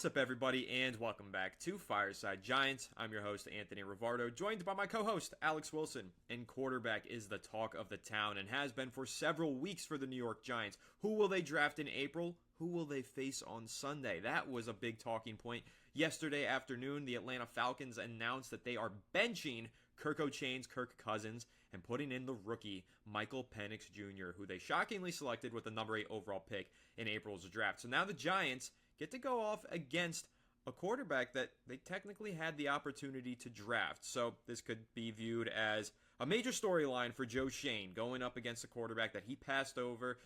What's up, everybody, and welcome back to Fireside Giants. I'm your host, Anthony Rivardo, joined by my co-host, Alex Wilson. And quarterback is the talk of the town and has been for several weeks for the New York Giants. Who will they draft in April? Who will they face on Sunday? That was a big talking point. Yesterday afternoon, the Atlanta Falcons announced that they are benching Kirk Cousins, and putting in the rookie, Michael Penix Jr., who they shockingly selected with the number 8 overall pick in April's draft. So now the Giants get to go off against a quarterback that they technically had the opportunity to draft. So this could be viewed as a major storyline for Joe Schoen going up against a quarterback that he passed over.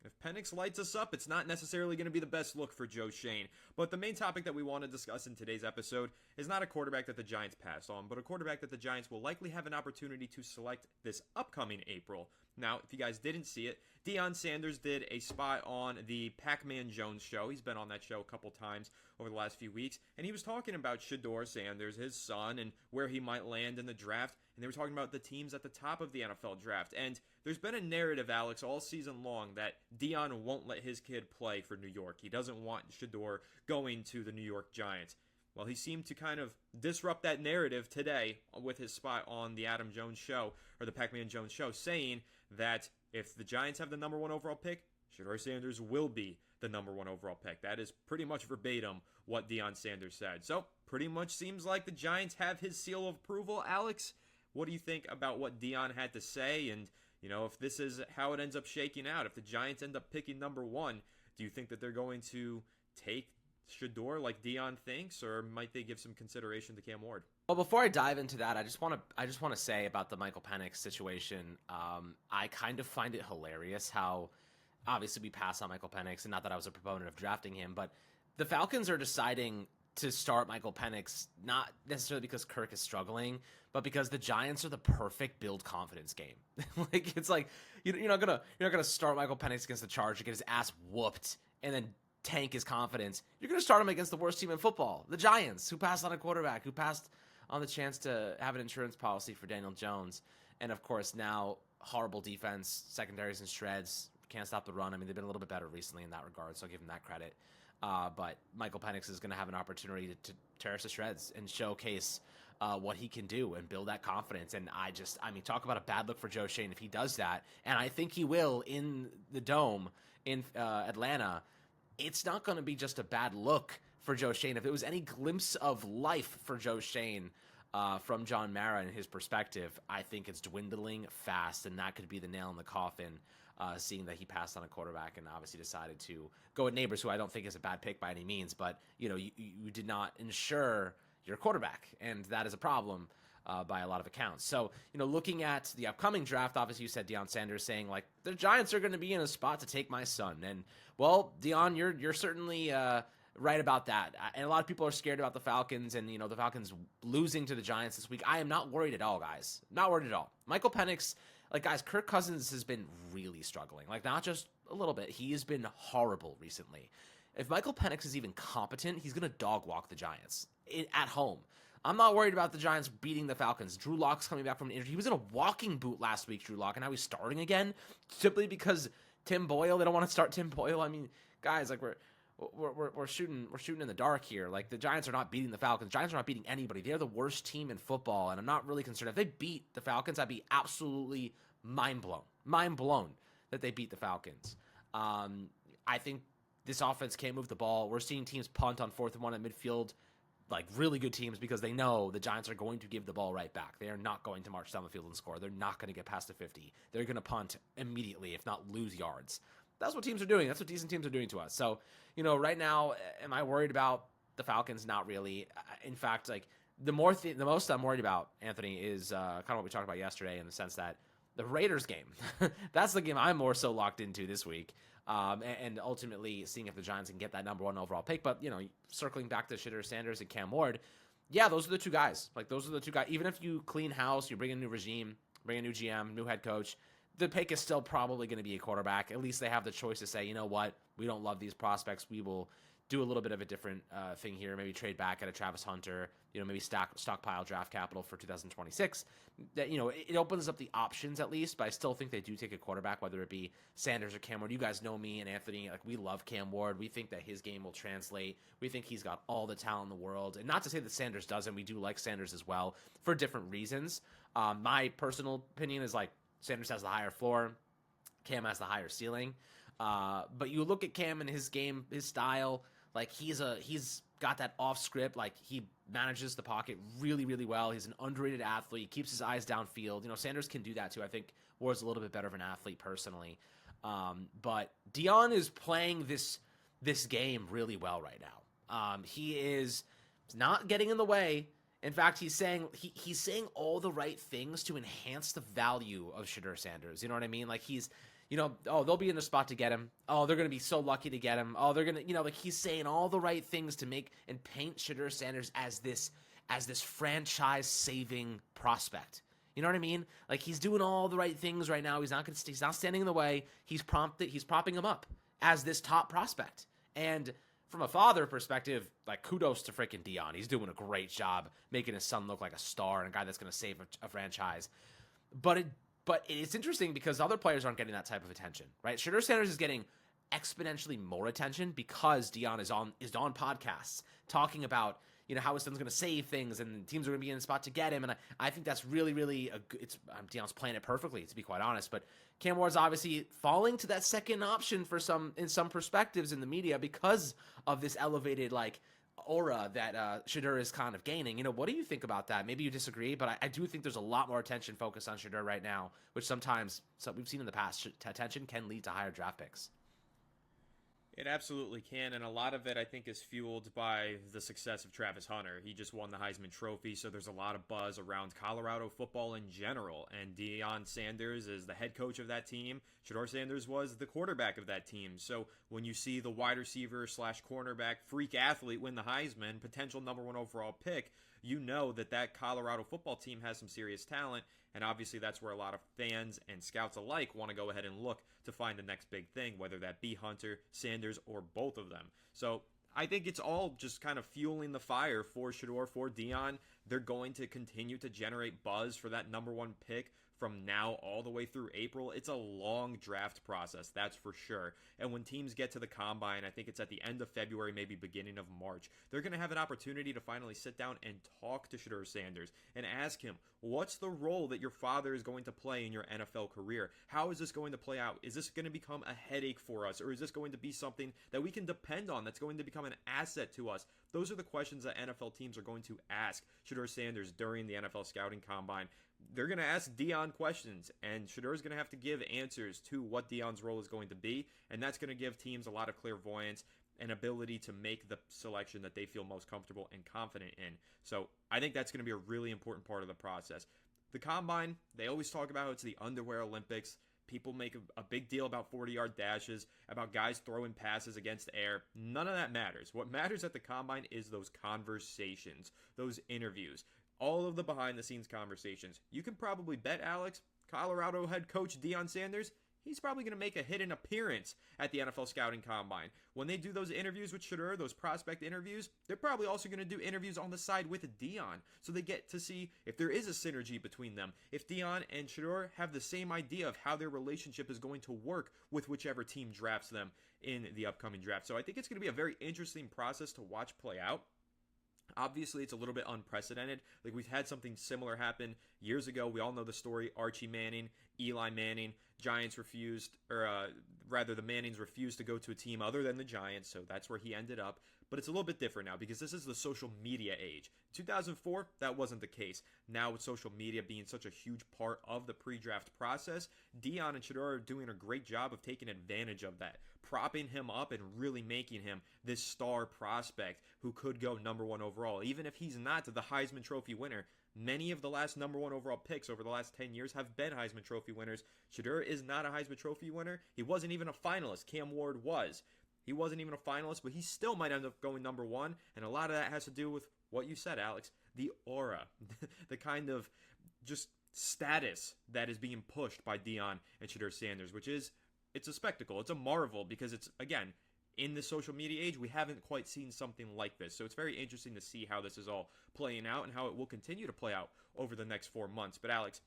If Penix lights us up, it's not necessarily going to be the best look for Joe Schoen. But the main topic that we want to discuss in today's episode is not a quarterback that the Giants passed on, but a quarterback that the Giants will likely have an opportunity to select this upcoming April. Now, if you guys didn't see it, Deion Sanders did a spot on the Pac-Man Jones show. He's been on that show a couple times over the last few weeks, and he was talking about Shedeur Sanders, his son, and where he might land in the draft. And they were talking about the teams at the top of the NFL draft. And there's been a narrative, Alex, all season long that Deion won't let his kid play for New York. He doesn't want Shedeur going to the New York Giants. Well, he seemed to kind of disrupt that narrative today with his spot on the Adam Jones show, or the Pac-Man Jones show, saying that if the Giants have the number 1 overall pick, Shedeur Sanders will be the number 1 overall pick. That is pretty much verbatim what Deion Sanders said. So, pretty much seems like the Giants have his seal of approval. Alex, what do you think about what Deion had to say? And, you know, if this is how it ends up shaking out, if the Giants end up picking number 1, do you think that they're going to take Shedeur like Deion thinks, or might they give some consideration to Cam Ward? Well, before I dive into that, I just want to say about the Michael Penix situation. I kind of find it hilarious how obviously we pass on Michael Penix, and not that I was a proponent of drafting him, but the Falcons are deciding to start Michael Penix not necessarily because Kirk is struggling, but because the Giants are the perfect build confidence game. Like, it's like you're not gonna start Michael Penix against the Chargers, get his ass whooped, and then tank his confidence. You're going to start him against the worst team in football, the Giants, who passed on a quarterback, who passed on the chance to have an insurance policy for Daniel Jones. And, of course, now horrible defense, secondaries in shreds, can't stop the run. I mean, they've been a little bit better recently in that regard, so I'll give them that credit. But Michael Penix is going to have an opportunity to tear us to shreds and showcase what he can do and build that confidence. And I mean, talk about a bad look for Joe Schoen if he does that. And I think he will in the Dome in Atlanta. It's not going to be just a bad look for Joe Schoen. If it was any glimpse of life for Joe Schoen from John Mara and his perspective, I think it's dwindling fast, and that could be the nail in the coffin, seeing that he passed on a quarterback and obviously decided to go with Neighbors, who I don't think is a bad pick by any means, but you did not ensure your quarterback, and that is a problem by a lot of accounts. So, looking at the upcoming draft, obviously you said Deion Sanders saying, like, the Giants are going to be in a spot to take my son. And, well, Deion, you're certainly right about that. And a lot of people are scared about the Falcons and, the Falcons losing to the Giants this week. I am not worried at all, guys. Not worried at all. Michael Penix, like, guys, Kirk Cousins has been really struggling. Like, not just a little bit. He has been horrible recently. If Michael Penix is even competent, he's going to dog walk the Giants at home. I'm not worried about the Giants beating the Falcons. Drew Lock's coming back from an injury. He was in a walking boot last week, Drew Lock, and now he's starting again simply because Tim Boyle. They don't want to start Tim Boyle. I mean, guys, like we're shooting in the dark here. Like, the Giants are not beating the Falcons. The Giants are not beating anybody. They're the worst team in football, and I'm not really concerned. If they beat the Falcons, I'd be absolutely mind blown that they beat the Falcons. I think this offense can't move the ball. We're seeing teams punt on 4th and 1 at midfield, like really good teams, because they know the Giants are going to give the ball right back. They are not going to march down the field and score. They're not going to get past the 50. They're going to punt immediately, if not lose yards. That's what teams are doing. That's what decent teams are doing to us. So, right now, am I worried about the Falcons? Not really. In fact, like, the most I'm worried about, Anthony, is kind of what we talked about yesterday, in the sense that the Raiders game, that's the game I'm more so locked into this week. And ultimately seeing if the Giants can get that number 1 overall pick. But, circling back to Shedeur Sanders and Cam Ward, yeah, those are the two guys. Like, those are the two guys. Even if you clean house, you bring in a new regime, bring a new GM, new head coach, the pick is still probably going to be a quarterback. At least they have the choice to say, you know what, we don't love these prospects. We will do a little bit of a different thing here. Maybe trade back at a Travis Hunter. Maybe stockpile draft capital for 2026. That it opens up the options at least. But I still think they do take a quarterback, whether it be Sanders or Cam Ward. You guys know me and Anthony. Like, we love Cam Ward. We think that his game will translate. We think he's got all the talent in the world. And not to say that Sanders doesn't. We do like Sanders as well for different reasons. My personal opinion is like Sanders has the higher floor. Cam has the higher ceiling. But you look at Cam and his game, his style. Like, he's got that off script. Like, he manages the pocket really, really well. He's an underrated athlete. He keeps his eyes downfield. Sanders can do that too. I think Ward's a little bit better of an athlete personally. But Deion is playing this game really well right now. He is not getting in the way. In fact, he's saying all the right things to enhance the value of Shedeur Sanders. You know what I mean? Like, they'll be in the spot to get him. Oh, they're going to be so lucky to get him. Oh, they're going to, like, he's saying all the right things to make and paint Shedeur Sanders as this franchise-saving prospect. You know what I mean? Like, he's doing all the right things right now. He's not standing in the way. He's propping him up as this top prospect. And from a father perspective, like, kudos to freaking Deion. He's doing a great job making his son look like a star and a guy that's going to save a franchise. But it's interesting because other players aren't getting that type of attention, right? Shedeur Sanders is getting exponentially more attention because Deion is on podcasts talking about how his son's going to save things and teams are going to be in the spot to get him. And I think that's really, really Deion's playing it perfectly, to be quite honest. But Cam Ward's obviously falling to that second option in some perspectives in the media because of this elevated aura that Shedeur is kind of gaining. What do you think about that? Maybe you disagree, but I do think there's a lot more attention focused on Shedeur right now, which sometimes we've seen in the past. Attention can lead to higher draft picks. It absolutely can, and a lot of it, I think, is fueled by the success of Travis Hunter. He just won the Heisman Trophy, so there's a lot of buzz around Colorado football in general, and Deion Sanders is the head coach of that team. Shedeur Sanders was the quarterback of that team, so when you see the wide receiver / cornerback freak athlete win the Heisman, potential number 1 overall pick, you know that Colorado football team has some serious talent, and obviously that's where a lot of fans and scouts alike want to go ahead and look to find the next big thing, whether that be Hunter, Sanders, or both of them. So I think it's all just kind of fueling the fire for Shedeur, for Deion. They're going to continue to generate buzz for that number 1 pick from now all the way through April. It's a long draft process, that's for sure. And when teams get to the combine, I think it's at the end of February, maybe beginning of March, they're going to have an opportunity to finally sit down and talk to Shedeur Sanders and ask him, what's the role that your father is going to play in your NFL career? How is this going to play out? Is this going to become a headache for us? Or is this going to be something that we can depend on that's going to become an asset to us? Those are the questions that NFL teams are going to ask Shedeur Sanders during the NFL Scouting Combine. They're going to ask Deion questions, and Shedeur is going to have to give answers to what Deion's role is going to be, and that's going to give teams a lot of clairvoyance and ability to make the selection that they feel most comfortable and confident in. So I think that's going to be a really important part of the process. The Combine, they always talk about it's the underwear Olympics. People make a big deal about 40-yard dashes, about guys throwing passes against air. None of that matters. What matters at the Combine is those conversations, those interviews. All of the behind-the-scenes conversations. You can probably bet, Alex, Colorado head coach Deion Sanders, he's probably going to make a hidden appearance at the NFL Scouting Combine. When they do those interviews with Shedeur, those prospect interviews, they're probably also going to do interviews on the side with Deion, so they get to see if there is a synergy between them, if Deion and Shedeur have the same idea of how their relationship is going to work with whichever team drafts them in the upcoming draft. So I think it's going to be a very interesting process to watch play out. Obviously, it's a little bit unprecedented. Like, we've had something similar happen years ago. We all know the story. Archie Manning, Eli Manning, Giants refused, or rather the Mannings refused to go to a team other than the Giants, so that's where he ended up. But it's a little bit different now because this is the social media age. 2004, that wasn't the case. Now with social media being such a huge part of the pre-draft process, Deion and Shedeur are doing a great job of taking advantage of that, propping him up and really making him this star prospect who could go number 1 overall. Even if he's not the Heisman Trophy winner, many of the last number 1 overall picks over the last 10 years have been Heisman Trophy winners. Shedeur is not a Heisman Trophy winner. He wasn't even a finalist. Cam Ward was. He wasn't even a finalist, but he still might end up going number 1, and a lot of that has to do with what you said, Alex, the aura, the kind of just status that is being pushed by Deion and Shedeur Sanders, which is, it's a spectacle. It's a marvel because it's, again, in the social media age, we haven't quite seen something like this. So it's very interesting to see how this is all playing out and how it will continue to play out over the next 4 months. But Alex,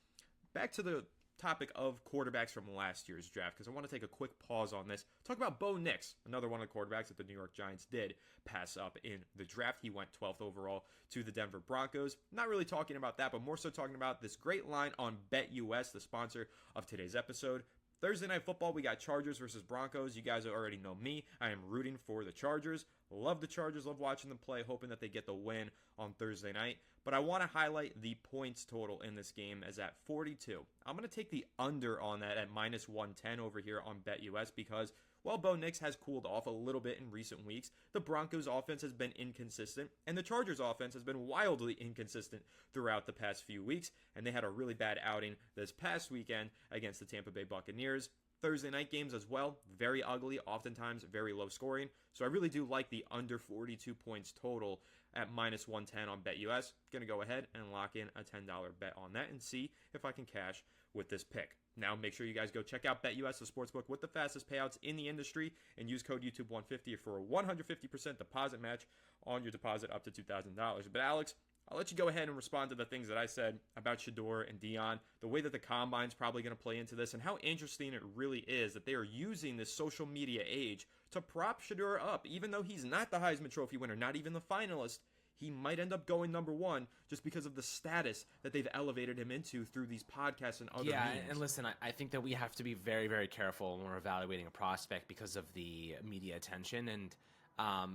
back to the topic of quarterbacks from last year's draft, because I want to take a quick pause on this. Talk about Bo Nix, another one of the quarterbacks that the New York Giants did pass up in the draft. He went 12th overall to the Denver Broncos. Not really talking about that, but more so talking about this great line on BetUS, the sponsor of today's episode. Thursday Night Football, we got Chargers versus Broncos. You guys already know me. I am rooting for the Chargers. Love the Chargers. Love watching them play, hoping that they get the win on Thursday night. But I want to highlight the points total in this game as at 42. I'm going to take the under on that at minus 110 over here on BetUS because, while Bo Nix has cooled off a little bit in recent weeks, the Broncos offense has been inconsistent, and the Chargers offense has been wildly inconsistent throughout the past few weeks, and they had a really bad outing this past weekend against the Tampa Bay Buccaneers. Thursday night games as well, very ugly, oftentimes very low scoring. So I really do like the under 42 points total at minus 110 on BetUS. Going to go ahead and lock in a $10 bet on that and see if I can cash with this pick. Now make sure you guys go check out BetUS, the sportsbook with the fastest payouts in the industry, and use code YouTube150 for a 150% deposit match on your deposit up to $2,000. But Alex, I'll let you go ahead and respond to the things that I said about Shedeur and Deion, the way that the Combine's probably going to play into this, and how interesting it really is that they are using this social media age to prop Shedeur up. Even though he's not the Heisman Trophy winner, not even the finalist, he might end up going number one just because of the status that they've elevated him into through these podcasts and other means. And listen, I think that we have to be very, very careful when we're evaluating a prospect because of the media attention. And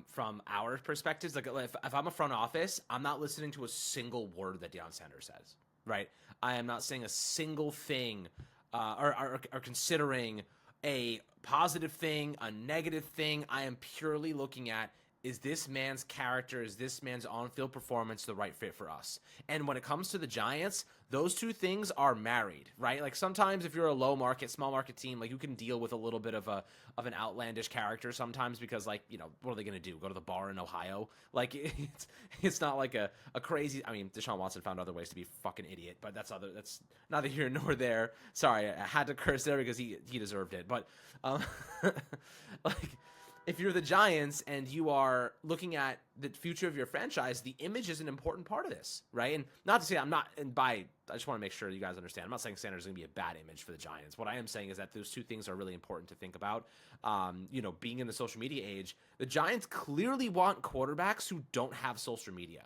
from our perspectives, like if I'm a front office, I'm not listening to a single word that Deion Sanders says, right? I am not saying a single thing or considering a positive thing, a negative thing. I am purely looking at, is this man's character, is this man's on-field performance the right fit for us? And when it comes to the Giants, those two things are married, right? Like sometimes if you're a low market, small market team, like you can deal with a little bit of an outlandish character sometimes because, like, you know, what are they going to do? Go to the bar in Ohio? Like it's not like a crazy. I mean, Deshaun Watson found other ways to be a fucking idiot, but that's neither here nor there. Sorry, I had to curse there because he deserved it. But like, if you're the Giants and you are looking at the future of your franchise, the image is an important part of this, right? And not to say I just want to make sure you guys understand. I'm not saying Sanders is going to be a bad image for the Giants. What I am saying is that those two things are really important to think about. Being in the social media age, the Giants clearly want quarterbacks who don't have social media.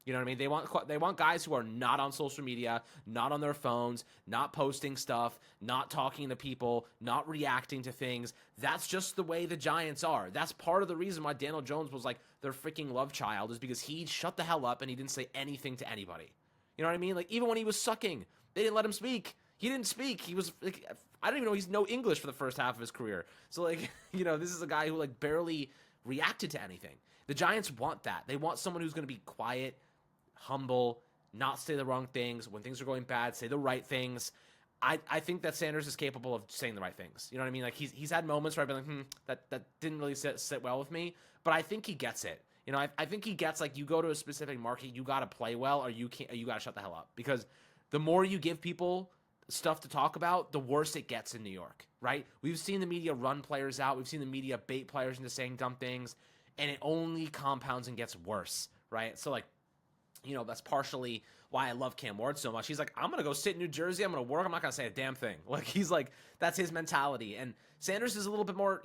You know what I mean? They want guys who are not on social media, not on their phones, not posting stuff, not talking to people, not reacting to things. That's just the way the Giants are. That's part of the reason why Daniel Jones was like their freaking love child, is because he shut the hell up and he didn't say anything to anybody. You know what I mean? Like, even when he was sucking, they didn't let him speak. He didn't speak. He was like, I don't even know, he's no English for the first half of his career. So, like, you know, this is a guy who like barely reacted to anything. The Giants want that. They want someone who's going to be quiet, humble, not say the wrong things. When things are going bad, say the right things. I think that Sanders is capable of saying the right things. You know what I mean? Like, he's had moments where I've been like, that didn't really sit well with me, but I think he gets it. You know, I think he gets, like, you go to a specific market, you got to play well, or you got to shut the hell up, because the more you give people stuff to talk about, the worse it gets in New York, right? We've seen the media run players out. We've seen the media bait players into saying dumb things, and it only compounds and gets worse, right? So, like, you know, that's partially why I love Cam Ward so much. He's like, I'm going to go sit in New Jersey. I'm going to work. I'm not going to say a damn thing. Like, he's like, that's his mentality. And Sanders is a little bit more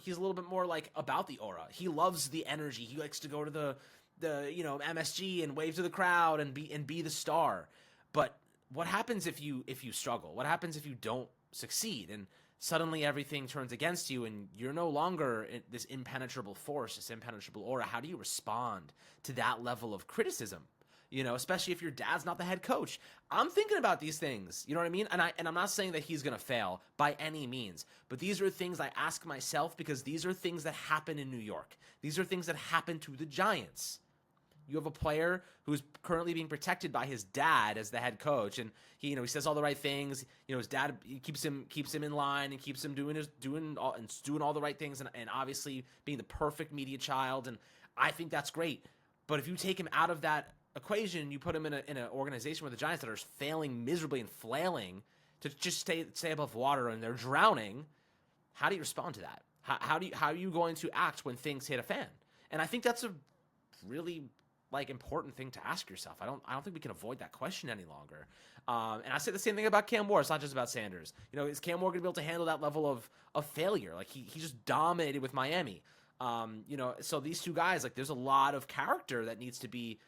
like about the aura. He loves the energy. He likes to go to the MSG and wave to the crowd and be the star. But what happens if you struggle? What happens if you don't succeed and suddenly everything turns against you and you're no longer this impenetrable force, this impenetrable aura? How do you respond to that level of criticism? You know, especially if your dad's not the head coach. I'm thinking about these things, you know what I mean? And I'm not saying that he's going to fail by any means, but these are things I ask myself because these are things that happen in New York. These are things that happen to the Giants. You have a player who's currently being protected by his dad as the head coach, and he says all the right things. You know, his dad keeps him in line and keeps him doing all the right things, and obviously being the perfect media child. And I think that's great. But if you take him out of that equation, you put him in an organization with the Giants that are failing miserably and flailing to just stay above water, and they're drowning. How do you respond to that? How are you going to act when things hit a fan? And I think that's a really important thing to ask yourself. I don't think we can avoid that question any longer. And I say the same thing about Cam Ward. It's not just about Sanders. Is Cam Ward going to be able to handle that level of failure? Like he just dominated with Miami. So these two guys, there's a lot of character that needs to be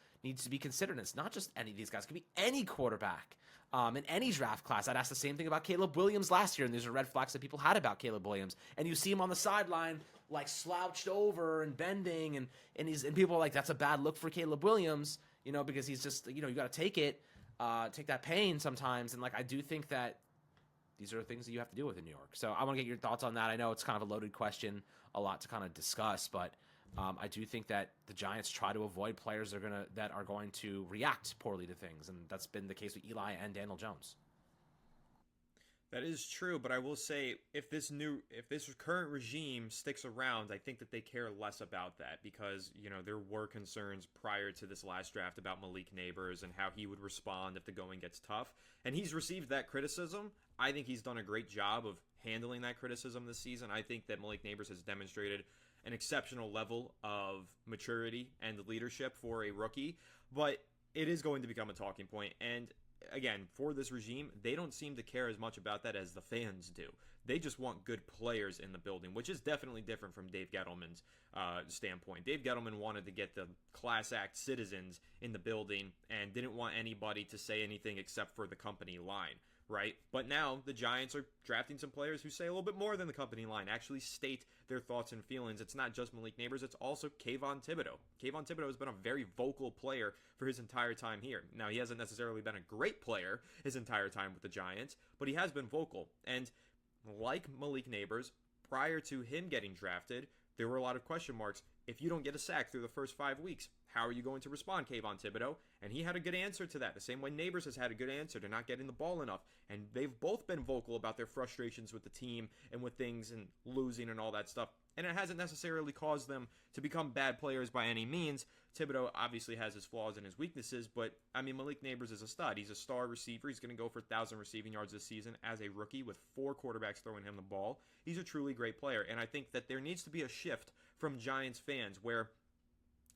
considered. And it's not just any of these guys. It could be any quarterback in any draft class. I'd ask the same thing about Caleb Williams last year, and these are red flags that people had about Caleb Williams. And you see him on the sideline, slouched over and bending, and people are like, that's a bad look for Caleb Williams, because he's just, you got to take that pain sometimes. And I do think that these are things that you have to deal with in New York. So I want to get your thoughts on that. I know it's kind of a loaded question, a lot to kind of discuss, but I do think that the Giants try to avoid players that are going to react poorly to things, and that's been the case with Eli and Daniel Jones. That is true, but I will say if this current regime sticks around, I think that they care less about that because, there were concerns prior to this last draft about Malik Neighbors and how he would respond if the going gets tough. And he's received that criticism. I think he's done a great job of handling that criticism this season. I think that Malik Neighbors has demonstrated an exceptional level of maturity and leadership for a rookie, but it is going to become a talking point. And again, for this regime, they don't seem to care as much about that as the fans do. They just want good players in the building, which is definitely different from Dave Gettleman's standpoint. Dave Gettleman wanted to get the class act citizens in the building and didn't want anybody to say anything except for the company line, right? But now the Giants are drafting some players who say a little bit more than the company line, actually state their thoughts and feelings. It's not just Malik Neighbors, it's also Kayvon Thibodeau. Kayvon Thibodeau has been a very vocal player for his entire time here. Now, he hasn't necessarily been a great player his entire time with the Giants, but he has been vocal. And like Malik Neighbors, prior to him getting drafted, there were a lot of question marks. If you don't get a sack through the first 5 weeks, how are you going to respond, Kayvon Thibodeau? And he had a good answer to that, the same way Neighbors has had a good answer to not getting the ball enough. And they've both been vocal about their frustrations with the team and with things and losing and all that stuff. And it hasn't necessarily caused them to become bad players by any means. Thibodeau obviously has his flaws and his weaknesses, but, Malik Neighbors is a stud. He's a star receiver. He's going to go for 1,000 receiving yards this season as a rookie with 4 quarterbacks throwing him the ball. He's a truly great player, and I think that there needs to be a shift from Giants fans where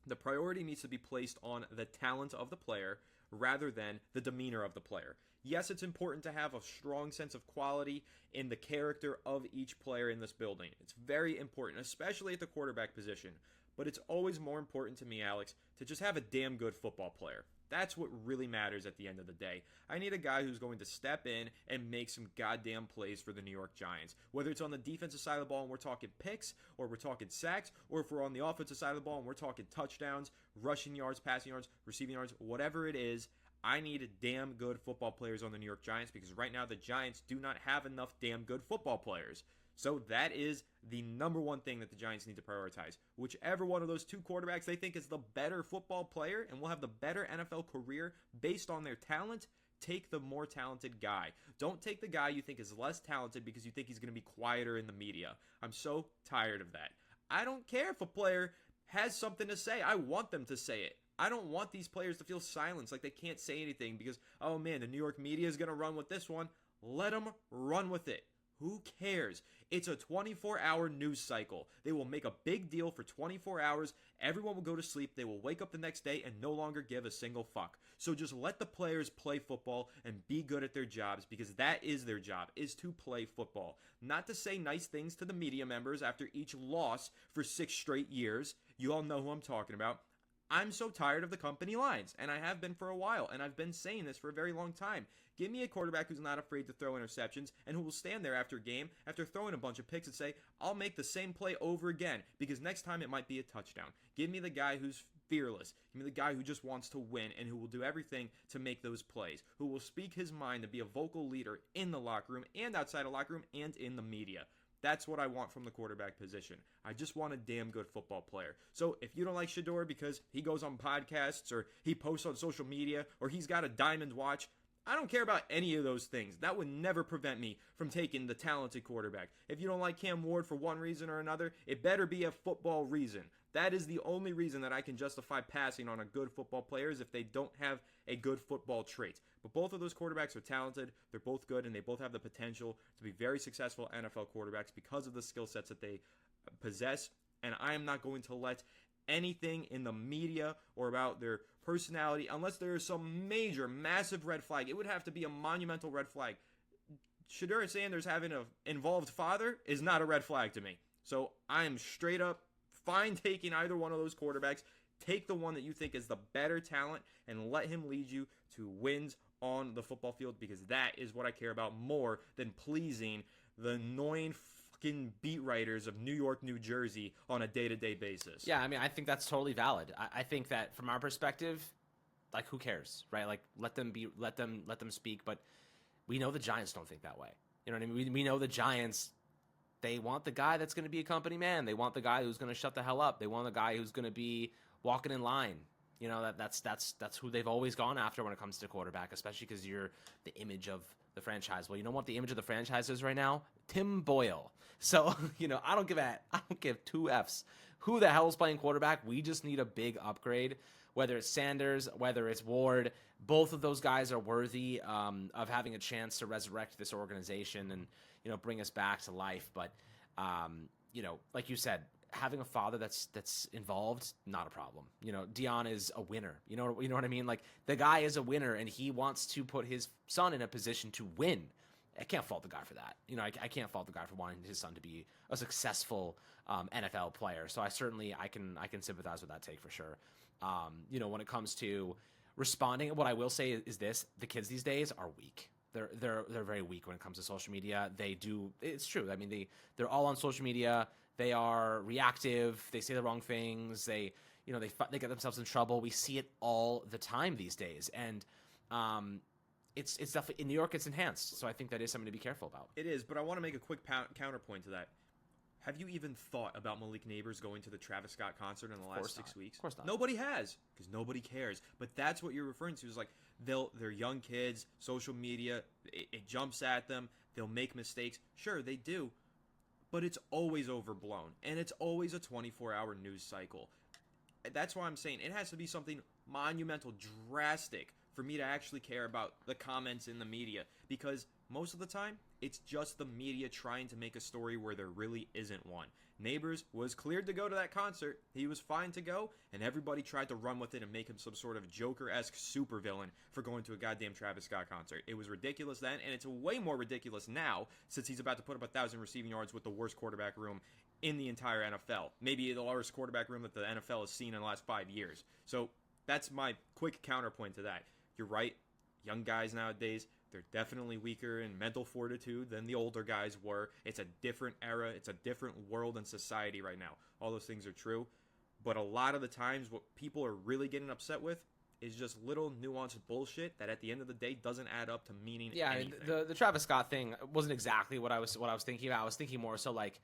the priority needs to be placed on the talent of the player rather than the demeanor of the player. Yes, it's important to have a strong sense of quality in the character of each player in this building. It's very important, especially at the quarterback position. But it's always more important to me, Alex, to just have a damn good football player. That's what really matters at the end of the day. I need a guy who's going to step in and make some goddamn plays for the New York Giants. Whether it's on the defensive side of the ball and we're talking picks, or we're talking sacks, or if we're on the offensive side of the ball and we're talking touchdowns, rushing yards, passing yards, receiving yards, whatever it is, I need damn good football players on the New York Giants because right now the Giants do not have enough damn good football players. So that is the number one thing that the Giants need to prioritize. Whichever one of those 2 quarterbacks they think is the better football player and will have the better NFL career based on their talent, take the more talented guy. Don't take the guy you think is less talented because you think he's going to be quieter in the media. I'm so tired of that. I don't care if a player has something to say. I want them to say it. I don't want these players to feel silenced, like they can't say anything because, oh man, the New York media is going to run with this one. Let them run with it. Who cares? It's a 24-hour news cycle. They will make a big deal for 24 hours. Everyone will go to sleep. They will wake up the next day and no longer give a single fuck. So just let the players play football and be good at their jobs because that is their job, is to play football. Not to say nice things to the media members after each loss for 6 straight years. You all know who I'm talking about. I'm so tired of the company lines, and I have been for a while, and I've been saying this for a very long time. Give me a quarterback who's not afraid to throw interceptions and who will stand there after a game, after throwing a bunch of picks and say, I'll make the same play over again because next time it might be a touchdown. Give me the guy who's fearless. Give me the guy who just wants to win and who will do everything to make those plays, who will speak his mind and be a vocal leader in the locker room and outside the locker room and in the media. That's what I want from the quarterback position. I just want a damn good football player. So if you don't like Shedeur because he goes on podcasts or he posts on social media or he's got a diamond watch, I don't care about any of those things. That would never prevent me from taking the talented quarterback. If you don't like Cam Ward for one reason or another, it better be a football reason. That is the only reason that I can justify passing on a good football player is if they don't have a good football trait. But both of those quarterbacks are talented, they're both good, and they both have the potential to be very successful NFL quarterbacks because of the skill sets that they possess, and I am not going to let anything in the media or about their personality, unless there is some major, massive red flag. It would have to be a monumental red flag. Shedeur Sanders having an involved father is not a red flag to me. So I am straight up fine taking either one of those quarterbacks. Take the one that you think is the better talent and let him lead you to wins on the football field, because that is what I care about more than pleasing the annoying fucking beat writers of New York, New Jersey on a day-to-day basis. Yeah, I mean, I think that's totally valid. I think that from our perspective, like, who cares, right? Like, let them speak. But we know the Giants don't think that way. You know what I mean? We know the Giants, they want the guy that's going to be a company man. They want the guy who's going to shut the hell up. They want the guy who's going to be walking in line. You know, that's who they've always gone after when it comes to quarterback, especially because you're the image of the franchise. Well, you know what the image of the franchise is right now? Tim Boyle. So, you know, I don't give two Fs who the hell is playing quarterback. We just need a big upgrade, whether it's Sanders, whether it's Ward. Both of those guys are worthy of having a chance to resurrect this organization and, you know, bring us back to life. But, you know, like you said, having a father that's involved, not a problem. You know, Deion is a winner. You know what I mean? Like, the guy is a winner, and he wants to put his son in a position to win. I can't fault the guy for that. You know, I can't fault the guy for wanting his son to be a successful NFL player. So I can sympathize with that take for sure. You know, when it comes to responding, what I will say is this: the kids these days are weak. They're very weak when it comes to social media. It's true. I mean, they're all on social media. They are reactive. They say the wrong things. They get themselves in trouble. We see it all the time these days, and it's definitely in New York. It's enhanced, so I think that is something to be careful about. It is, but I want to make a quick counterpoint to that. Have you even thought about Malik Neighbors going to the Travis Scott concert in the last 6 weeks? Of course not. Nobody has, because nobody cares. But that's what you're referring to, is like they're young kids, social media, it jumps at them. They'll make mistakes. Sure, they do. But it's always overblown, and it's always a 24-hour news cycle. That's why I'm saying it has to be something monumental, drastic, for me to actually care about the comments in the media, because most of the time, it's just the media trying to make a story where there really isn't one. Neighbors was cleared to go to that concert. He was fine to go, and everybody tried to run with it and make him some sort of Joker-esque supervillain for going to a goddamn Travis Scott concert. It was ridiculous then, and it's way more ridiculous now, since he's about to put up 1,000 receiving yards with the worst quarterback room in the entire NFL. Maybe the worst quarterback room that the NFL has seen in the last 5 years. So that's my quick counterpoint to that. You're right. Young guys nowadays, they're definitely weaker in mental fortitude than the older guys were. It's a different era. It's a different world and society right now. All those things are true. But a lot of the times, what people are really getting upset with is just little nuanced bullshit that at the end of the day doesn't add up to meaning anything. The Travis Scott thing wasn't exactly what I was thinking about. I was thinking more so like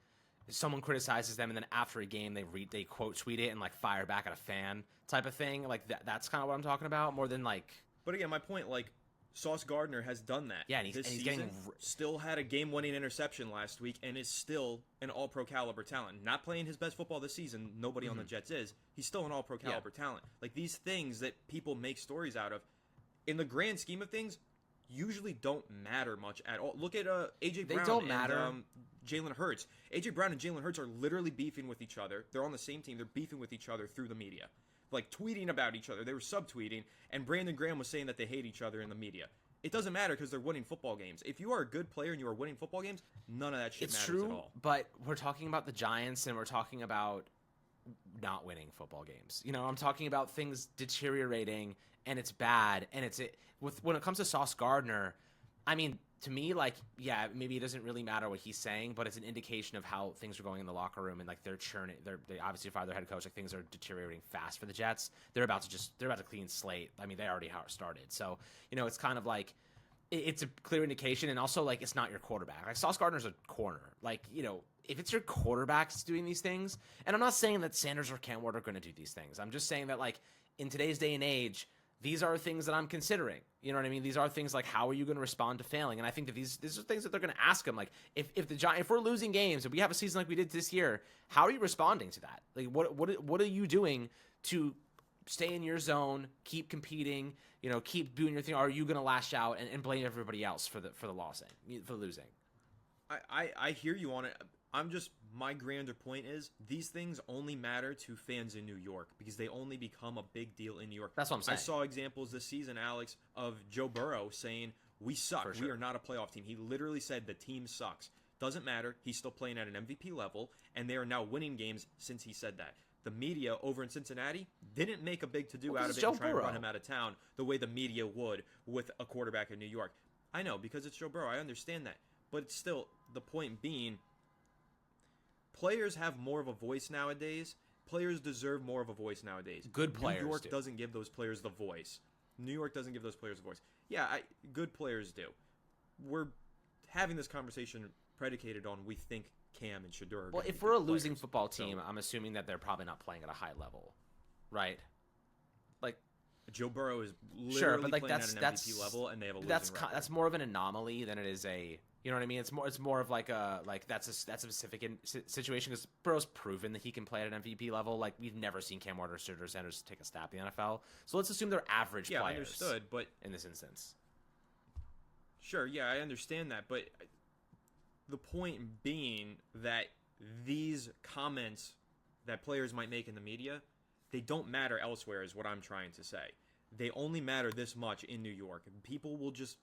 someone criticizes them and then after a game they quote tweet it and like fire back at a fan type of thing. Like that's kind of what I'm talking about, more than like. But again, my point, like, Sauce Gardner has done that. Yeah, and he's getting still had a game-winning interception last week and is still an all-pro caliber talent. Not playing his best football this season, nobody on the Jets is. He's still an all-pro caliber talent. Like, these things that people make stories out of, in the grand scheme of things, usually don't matter much at all. Look at A.J. Brown they don't matter. And Jalen Hurts. A.J. Brown and Jalen Hurts are literally beefing with each other. They're on the same team. They're beefing with each other through the media. Like, tweeting about each other. They were subtweeting, and Brandon Graham was saying that they hate each other in the media. It doesn't matter because they're winning football games. If you are a good player and you are winning football games, none of that shit matters at all. But we're talking about the Giants, and we're talking about not winning football games. You know, I'm talking about things deteriorating, and it's bad. And when it comes to Sauce Gardner, I mean, to me, like, yeah, maybe it doesn't really matter what he's saying, but it's an indication of how things are going in the locker room, and like they're churning. They obviously fired their head coach. Like, things are deteriorating fast for the Jets. They're about to clean slate. I mean, they already started. So, you know, it's kind of like it's a clear indication, and also like it's not your quarterback. Like, Sauce Gardner's a corner. Like, you know, if it's your quarterback that's doing these things, and I'm not saying that Sanders or Cam Ward are going to do these things. I'm just saying that, like, in today's day and age, these are things that I'm considering. You know what I mean? These are things like, how are you going to respond to failing? And I think that these are things that they're going to ask him. Like, if we're losing games, if we have a season like we did this year, how are you responding to that? Like, what are you doing to stay in your zone, keep competing, you know, keep doing your thing? Or are you going to lash out and blame everybody else for the losing, for losing? I hear you on it. my grander point is these things only matter to fans in New York because they only become a big deal in New York. That's what I'm saying. I saw examples this season, Alex, of Joe Burrow saying, "We suck. Sure. We are not a playoff team." He literally said the team sucks. Doesn't matter. He's still playing at an MVP level, and they are now winning games since he said that. The media over in Cincinnati didn't make a big to-do out of it and try and run him out of town the way the media would with a quarterback in New York. I know, because it's Joe Burrow. I understand that. But it's still, the point being, players have more of a voice nowadays. Players deserve more of a voice nowadays. Good players New York do. doesn't give those players the voice. New York doesn't give those players a voice. Yeah, good players do. We're having this conversation predicated on we think Cam and Shedeur are Well, if we're a losing football team, I'm assuming that they're probably not playing at a high level, right? Like Joe Burrow is literally sure, but like playing that's at an MVP level, and they have a losing record. That's more of an anomaly than it is a. You know what I mean? It's more of like that's a specific situation because Burrow's proven that he can play at an MVP level. Like we've never seen Cam Ward or Shedeur Sanders take a snap in the NFL. So let's assume they're average players. Yeah, understood, but in this instance, sure, yeah, I understand that, but the point being that these comments that players might make in the media, they don't matter elsewhere is what I'm trying to say. They only matter this much in New York. People will just,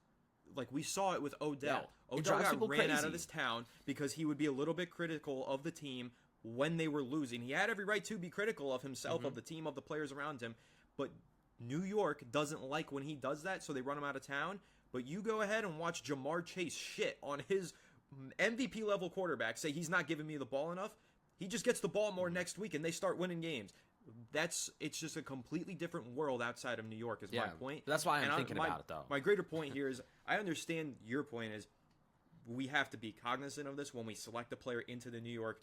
like we saw it with Odell. Yeah, Odell got ran out of this town because he would be a little bit critical of the team when they were losing. He had every right to be critical of himself, of the team, of the players around him, but New York doesn't like when he does that, so they run him out of town. But you go ahead and watch Jamar Chase shit on his MVP level quarterback, say he's not giving me the ball enough. He just gets the ball more next week and they start winning games. It's just a completely different world outside of New York is my point. That's why I'm thinking about it though. My greater point here is I understand your point is we have to be cognizant of this when we select a player into the New York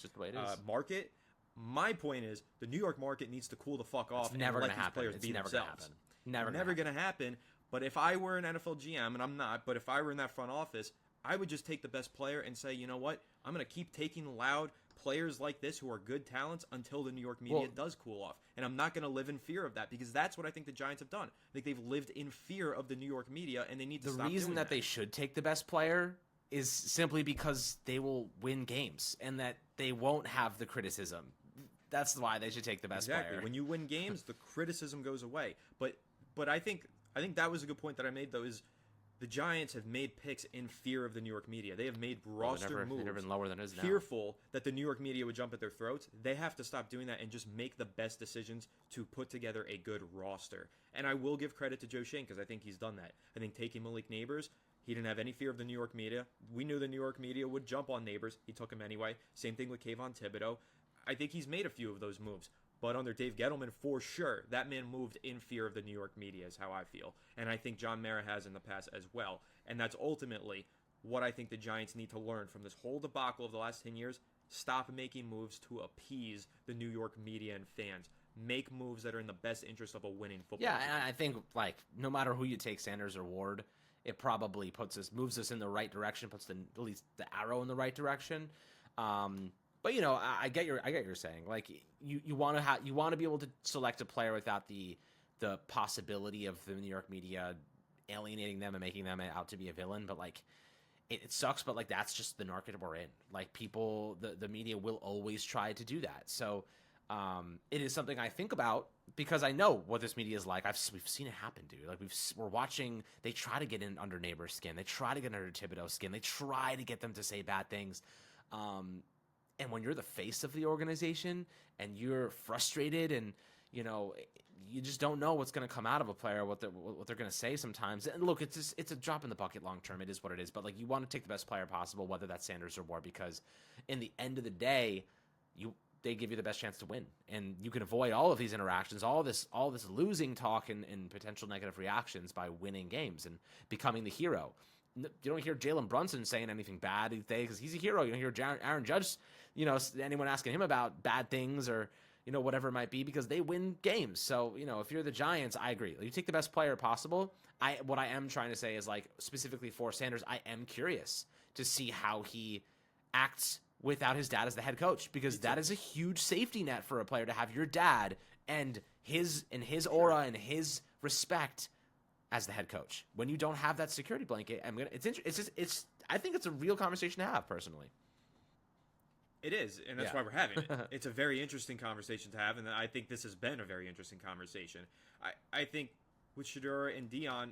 market. My point is the New York market needs to cool the fuck off and let these players be themselves. Never going to happen. But if I were an NFL GM, and I'm not, but if I were in that front office, I would just take the best player and say, you know what? I'm going to keep taking loud players like this who are good talents until the New York media does cool off. And I'm not going to live in fear of that because that's what I think the Giants have done. I think they've lived in fear of the New York media, and they need to stop doing that. The reason that they should take the best player is simply because they will win games and that they won't have the criticism. That's why they should take the best player. When you win games, the criticism goes away. But I think that was a good point that I made, though, is the Giants have made picks in fear of the New York media. They have made roster moves never been lower than it is now. Fearful that the New York media would jump at their throats. They have to stop doing that and just make the best decisions to put together a good roster. And I will give credit to Joe Schoen because I think he's done that. I think taking Malik Neighbors, he didn't have any fear of the New York media. We knew the New York media would jump on Neighbors. He took him anyway. Same thing with Kayvon Thibodeau. I think he's made a few of those moves. But under Dave Gettleman, for sure, that man moved in fear of the New York media is how I feel. And I think John Mara has in the past as well. And that's ultimately what I think the Giants need to learn from this whole debacle of the last 10 years. Stop making moves to appease the New York media and fans. Make moves that are in the best interest of a winning football team. Yeah, and I think, like, no matter who you take, Sanders or Ward, it probably moves us in the right direction, puts at least the arrow in the right direction. But you know, I get your saying. Like you want to be able to select a player without the possibility of the New York media alienating them and making them out to be a villain. But like, it sucks. But like, that's just the market we're in. Like people, the media will always try to do that. So it is something I think about because I know what this media is like. We've seen it happen, dude. Like we're watching. They try to get in under Neighbor's skin. They try to get under Thibodeau's skin. They try to get them to say bad things. And when you're the face of the organization and you're frustrated and, you know, you just don't know what's going to come out of a player, what they're going to say sometimes. And look, it's a drop in the bucket long term. It is what it is. But like you want to take the best player possible, whether that's Sanders or Ward, because in the end of the day, they give you the best chance to win. And you can avoid all of these interactions, all this losing talk and potential negative reactions by winning games and becoming the hero. You don't hear Jalen Brunson saying anything bad these days because he's a hero. You don't hear Aaron Judge, you know, anyone asking him about bad things or, you know, whatever it might be because they win games. So, you know, if you're the Giants, I agree. You take the best player possible. What I am trying to say is, like, specifically for Sanders, I am curious to see how he acts without his dad as the head coach because that is a huge safety net for a player to have your dad and his aura and his respect as the head coach. When you don't have that security blanket, I think it's a real conversation to have personally. It is, and that's why we're having it. It's a very interesting conversation to have, and I think this has been a very interesting conversation. I think with Shedeur and Deion,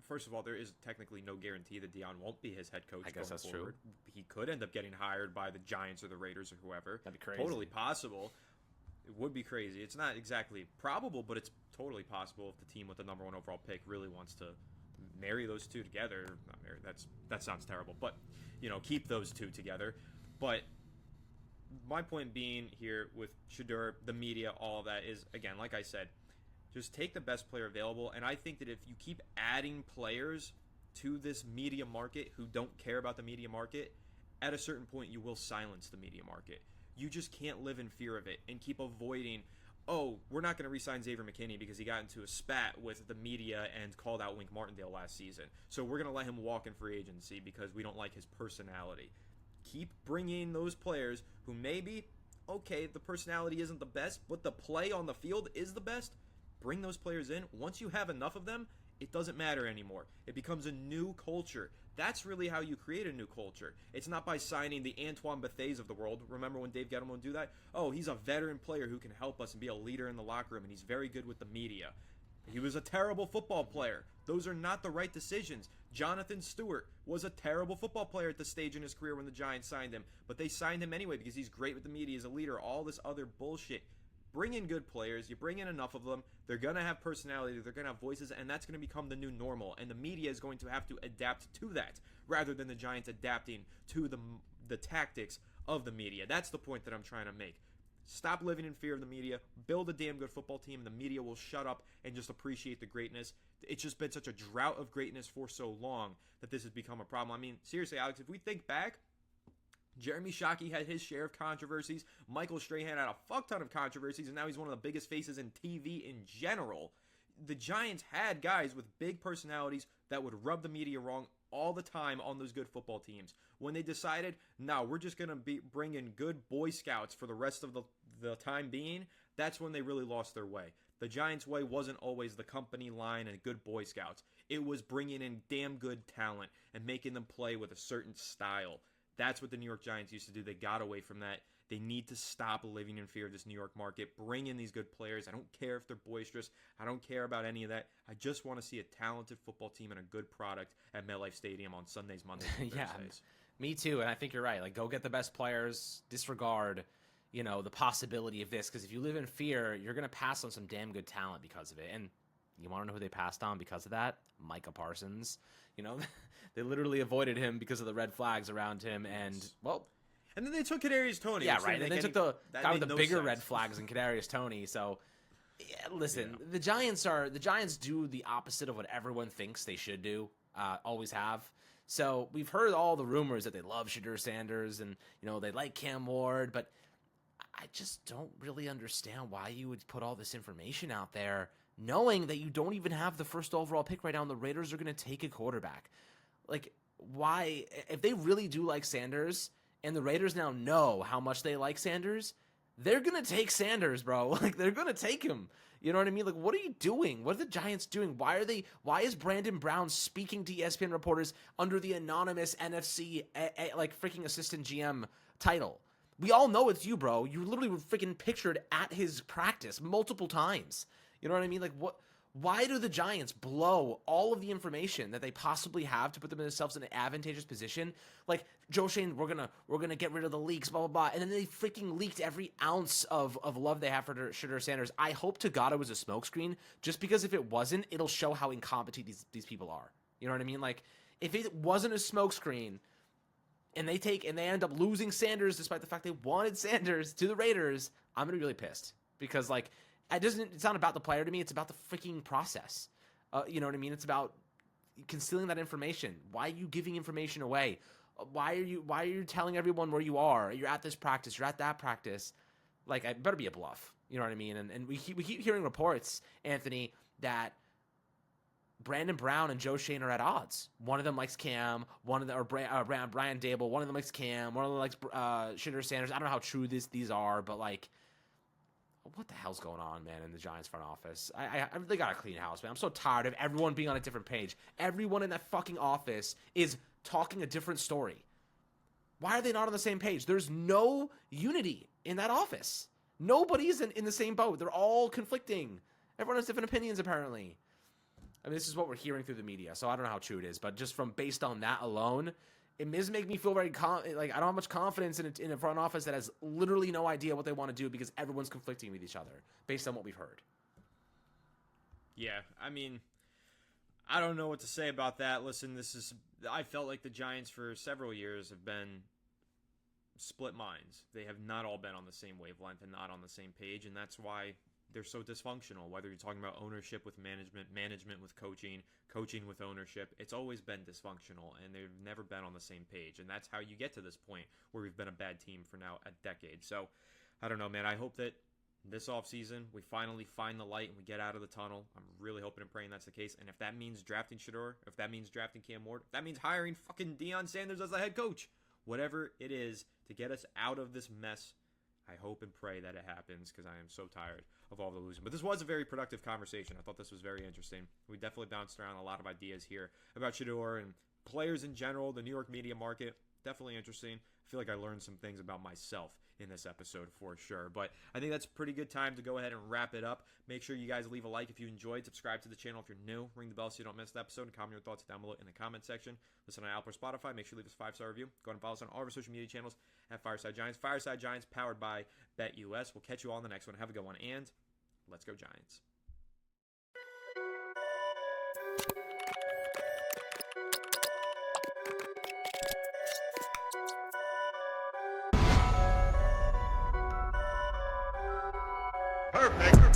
first of all, there is technically no guarantee that Deion won't be his head coach. I guess that's forward. True. He could end up getting hired by the Giants or the Raiders or whoever. That'd be crazy. Totally possible. It would be crazy. It's not exactly probable, but it's totally possible if the team with the number 1 overall pick really wants to marry those two together. Not marry. That sounds terrible, but keep those two together. But my point being here with Shedeur, the media, all of that is, again, like I said, just take the best player available. And I think that if you keep adding players to this media market who don't care about the media market, at a certain point you will silence the media market. You just can't live in fear of it and keep avoiding, we're not going to re-sign Xavier McKinney because he got into a spat with the media and called out Wink Martindale last season. So we're going to let him walk in free agency because we don't like his personality. Keep bringing those players who maybe, the personality isn't the best, but the play on the field is the best. Bring those players in. Once you have enough of them, it doesn't matter anymore. It becomes a new culture. That's really how you create a new culture. It's not by signing the Antoine Bethays of the world. Remember when Dave Gettleman would do that? He's a veteran player who can help us and be a leader in the locker room, and he's very good with the media. He was a terrible football player. Those are not the right decisions. Jonathan Stewart was a terrible football player at this stage in his career when the Giants signed him, but they signed him anyway because he's great with the media, he's a leader, all this other bullshit. Bring in good players. You bring in enough of them. They're going to have personality. They're going to have voices, and that's going to become the new normal. And the media is going to have to adapt to that rather than the Giants adapting to the tactics of the media. That's the point that I'm trying to make. Stop living in fear of the media. Build a damn good football team, and the media will shut up and just appreciate the greatness. It's just been such a drought of greatness for so long that this has become a problem. I mean, seriously, Alex, if we think back, Jeremy Shockey had his share of controversies. Michael Strahan had a fuck ton of controversies, and now he's one of the biggest faces in TV in general. The Giants had guys with big personalities that would rub the media wrong all the time on those good football teams. When they decided, no, we're just going to bring in good Boy Scouts for the rest of the time being, that's when they really lost their way. The Giants' way wasn't always the company line and good Boy Scouts. It was bringing in damn good talent and making them play with a certain style. That's what the New York Giants used to do. They got away from that. They need to stop living in fear of this New York market. Bring in these good players. I don't care if they're boisterous. I don't care about any of that. I just want to see a talented football team and a good product at MetLife Stadium on Sundays, Mondays, and Thursdays. Me too. And I think you're right. Like, go get the best players. Disregard, the possibility of this. Because if you live in fear, you're going to pass on some damn good talent because of it. And you want to know who they passed on because of that? Micah Parsons. They literally avoided him because of the red flags around him, and then they took Kadarius Toney. Yeah, right. And they took the guy with the bigger red flags than Kadarius Toney. So, listen, the Giants do the opposite of what everyone thinks they should do. Always have. So we've heard all the rumors that they love Shedeur Sanders and they like Cam Ward, but I just don't really understand why you would put all this information out there, knowing that you don't even have the first overall pick right now, and the Raiders are going to take a quarterback. Like, why? If they really do like Sanders, and the Raiders now know how much they like Sanders, they're going to take Sanders, bro. Like, they're going to take him. You know what I mean? Like, what are you doing? What are the Giants doing? Why is Brandon Brown speaking to ESPN reporters under the anonymous NFC, freaking assistant GM title? We all know it's you, bro. You literally were freaking pictured at his practice multiple times. You know what I mean? Like, what? Why do the Giants blow all of the information that they possibly have to put themselves in an advantageous position? Like, Joe Shane, we're gonna get rid of the leaks, blah, blah, blah. And then they freaking leaked every ounce of love they have for Shedeur Sanders. I hope to God it was a smokescreen, just because if it wasn't, it'll show how incompetent these people are. You know what I mean? Like, if it wasn't a smokescreen, and they end up losing Sanders despite the fact they wanted Sanders to the Raiders, I'm gonna be really pissed. Because, like, it's not about the player to me. It's about the freaking process. You know what I mean? It's about concealing that information. Why are you giving information away? Why are you telling everyone where you are? You're at this practice. You're at that practice. Like, it better be a bluff. You know what I mean? And we keep hearing reports, Anthony, that Brandon Brown and Joe Shane are at odds. One of them likes Cam. Brian Dable. One of them likes Cam. One of them likes Shedeur Sanders. I don't know how true these are, but, like, what the hell's going on, man, in the Giants front office? I really got to clean house, man. I'm so tired of everyone being on a different page. Everyone in that fucking office is talking a different story. Why are they not on the same page? There's no unity in that office. Nobody's in the same boat. They're all conflicting. Everyone has different opinions, apparently. I mean, this is what we're hearing through the media, so I don't know how true it is. But just based on that alone, it does make me feel very I don't have much confidence in a front office that has literally no idea what they want to do because everyone's conflicting with each other based on what we've heard. Yeah, I mean, I don't know what to say about that. Listen, I felt like the Giants for several years have been split minds. They have not all been on the same wavelength and not on the same page, and that's why they're so dysfunctional. Whether you're talking about ownership with management, management with coaching, coaching with ownership, it's always been dysfunctional, and they've never been on the same page. And that's how you get to this point where we've been a bad team for now a decade. So, I don't know, man. I hope that this offseason we finally find the light and we get out of the tunnel. I'm really hoping and praying that's the case. And if that means drafting Shedeur, if that means drafting Cam Ward, if that means hiring fucking Deion Sanders as the head coach, whatever it is to get us out of this mess, I hope and pray that it happens because I am so tired of all the losing. But this was a very productive conversation. I thought this was very interesting. We definitely bounced around a lot of ideas here about Shedeur and players in general, the New York media market. Definitely interesting. I feel like I learned some things about myself in this episode for sure. But I think that's a pretty good time to go ahead and wrap it up. Make sure you guys leave a like if you enjoyed. Subscribe to the channel if you're new. Ring the bell so you don't miss the episode. And comment your thoughts down below in the comment section. Listen on Apple or Spotify. Make sure you leave us a 5-star review. Go ahead and follow us on all of our social media channels at Fireside Giants. Fireside Giants powered by BetUS. We'll catch you all in the next one. Have a good one. And let's go Giants. Perfect.